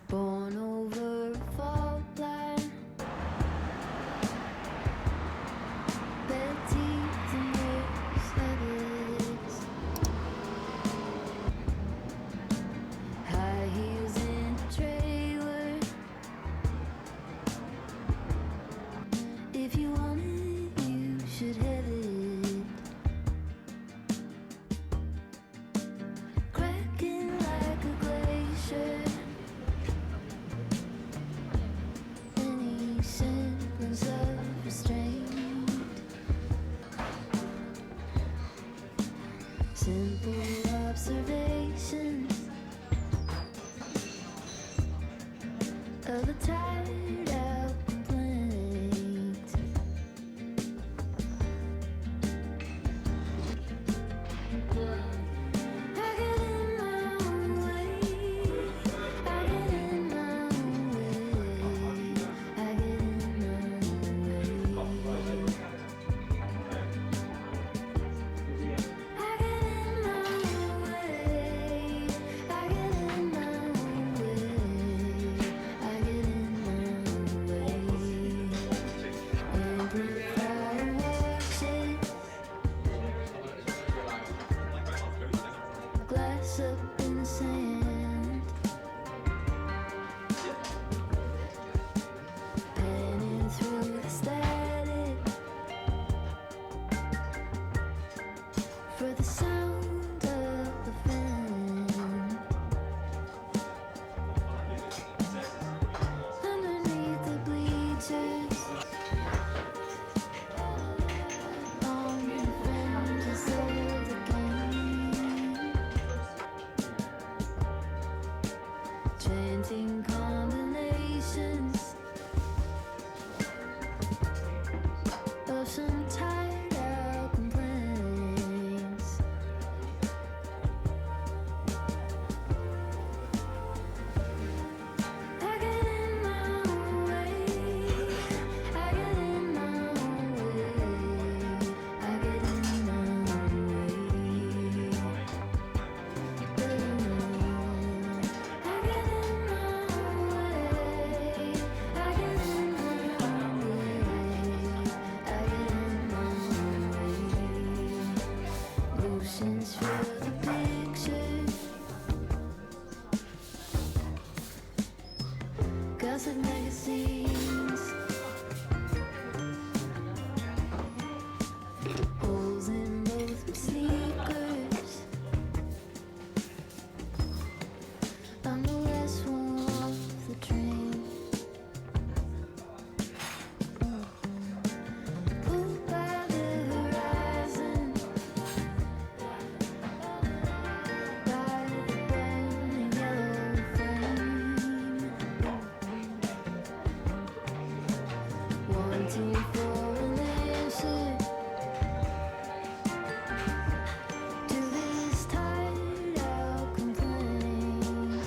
Born over a fault line, bad teeth and worse habits, high heels in a trailer. If you want it, you should have it. Cracking like a glacier. Any semblance of restraint. Simple observations of a tired out complaint. I get in my own way. I get in my own way. I get in my own way. I get in my own way. I get in my own way. I get in my own way. Amplifier watches, glass up in the sand, panning through the static for the sound of the fan. Underneath the bleachers, on the fringes of the game, chanting combinations of some tired out complaints. I get in my own way. I get in my own way. I get in my own way. I get in my own way. I get in my own way. I get in my own way. Oceans fill the picture. Gossip magazines, holes in both my sneakers. I'm the last one off the train. Pulled by the horizon, by the burning yellow flame, wanting for an answer to this tired out complaint.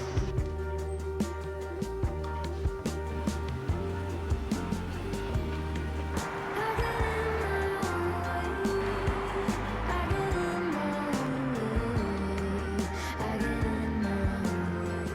I get in my own way. I get in my own way. I get in my own way.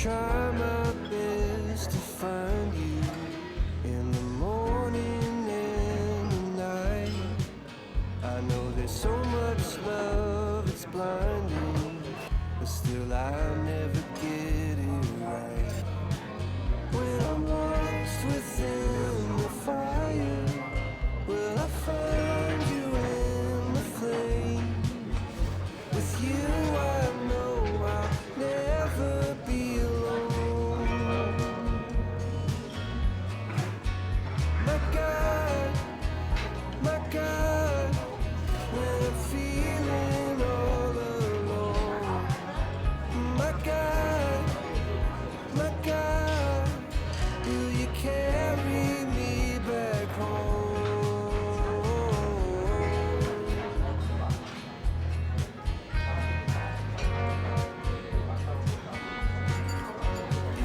try my best to find you in the morning and the night. I know there's so much love, it's blinding, but still I never get it right. When I'm lost within the fire, will I find you in the flame? With you I know I'll never be alone. My God, when I'm feeling all alone. My God, will you carry me back home?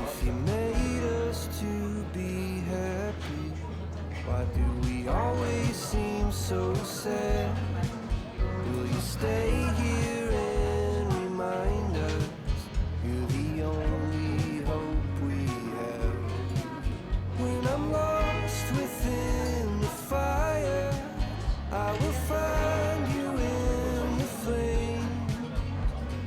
If you made us to be happy, why do we always seem so sad? Will you stay here and remind us you're the only hope we have? When I'm lost within the fire, I will find you in the flame.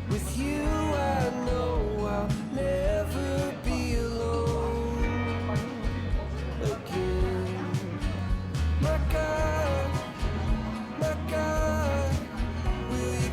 With you I know I'll never be alone again. My God, will you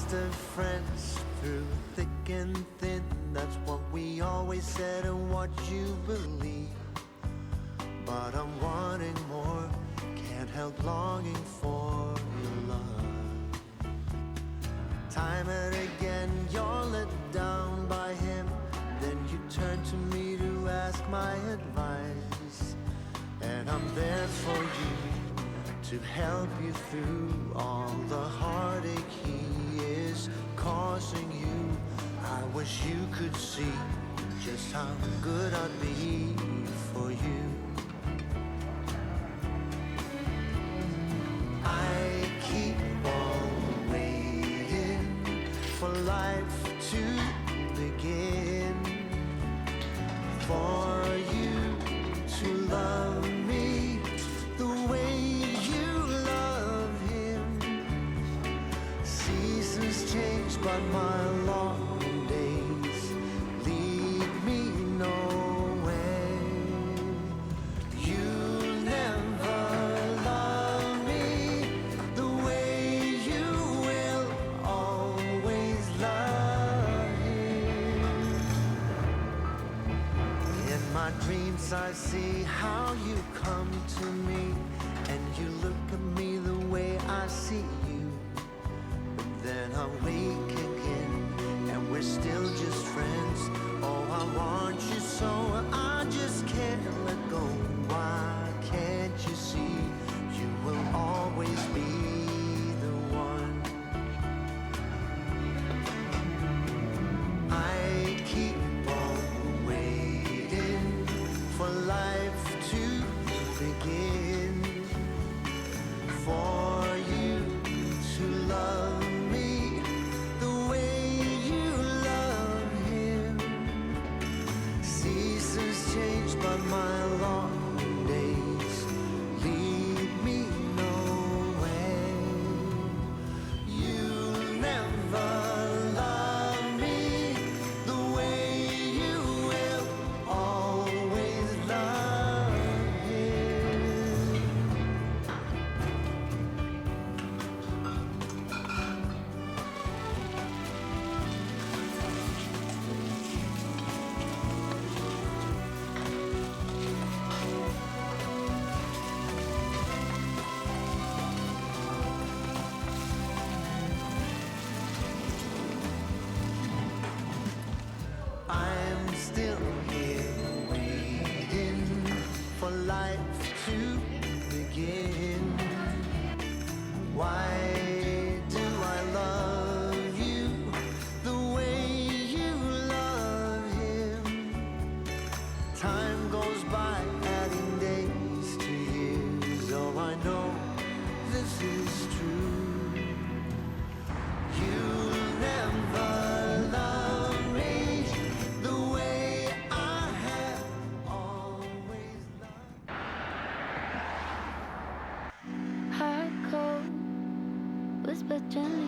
best of friends through thick and thin. That's what we always said and what you believe. But I'm wanting more, can't help longing for your love. Time and again you're let down by him, then you turn to me to ask my advice. And I'm there for you, to help you through all the heartache he is causing you. I wish you could see just how good I'd be for you. I keep on waiting for life to begin, for you to love me the way you love him. Seasons change, but my long days lead me nowhere. You never love me the way you will always love him. In my dreams I see how you come to me, and you look at me the way I see you. But then I wake again, and we're still just friends. Oh, I want you so, I just can't let go. Why can't you see you will always be the one? I keep on waiting for life to begin, for you to love me the way you love him. Seasons change, but my long days lead me nowhere. You never love me the way you will always love him. I'm still here waiting for life to begin. Why do I love you the way you love him? Time goes by, adding days to years. Oh, I know this is true. You'll never love me the way I have always loved. Heart cold, whisper gently